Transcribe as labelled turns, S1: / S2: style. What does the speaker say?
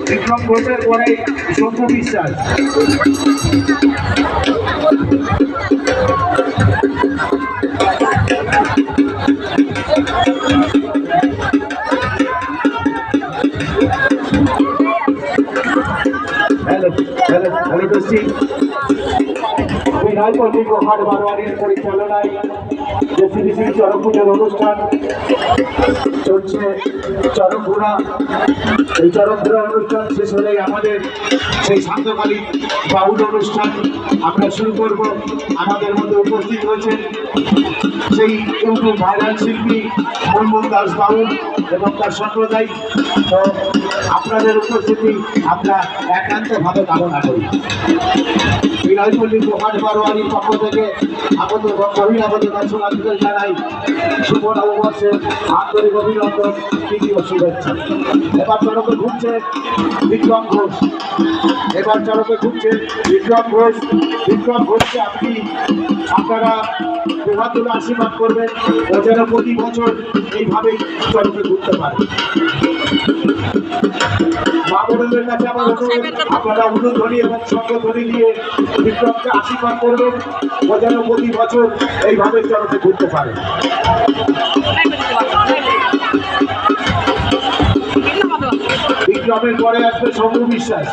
S1: বিক্রম ঘোষের পরে শম্ভু বিশ্বাস। রায়পল্লী হাট বারোয়ারির পরিচালনায় জেসিবিসি চরক পুজোর অনুষ্ঠান চলছে। চরক ঘোড়া, এই চরক ঘোড়া অনুষ্ঠান শেষ হলেই আমাদের সেই সান্ধ্যকালীন বাউল অনুষ্ঠান আমরা শুরু করব। আমাদের মধ্যে উপস্থিত হয়েছেন সেই ইউটিউব ভাইরাল শিল্পী মনমোহন দাস বাউল এবং তার সম্প্রদায়। তো আপনাদের উপস্থিতি আমরা একান্তভাবে কামনা করি। রায়পল্লী হাট বারোয়ারির পক্ষ থেকে আমাদের অভিনবদের দর্শনার্থীদের জানাই শুভ নববর্ষের আন্তরিক অভিনন্দন, প্রীতি ও শুভেচ্ছা। এবার চরকে ঘুরছে বিক্রম ঘোষ। বিক্রম ঘোষকে আপনারা প্রভাত তুলে আশীর্বাদ করবেন ও যেন প্রতি বছর এইভাবেই চরকে ঘুরতে পারে। মা বোনদের কাছে আমার আপনারা উলুধ্বনি এবং শঙ্খধ্বনি দিয়ে বিক্রমকে আশীর্বাদ করবেন ও যেন প্রতি বছর এইভাবে চরকে ঘুরতে পারে। বিক্রমের পরে আসবে শম্ভু বিশ্বাস।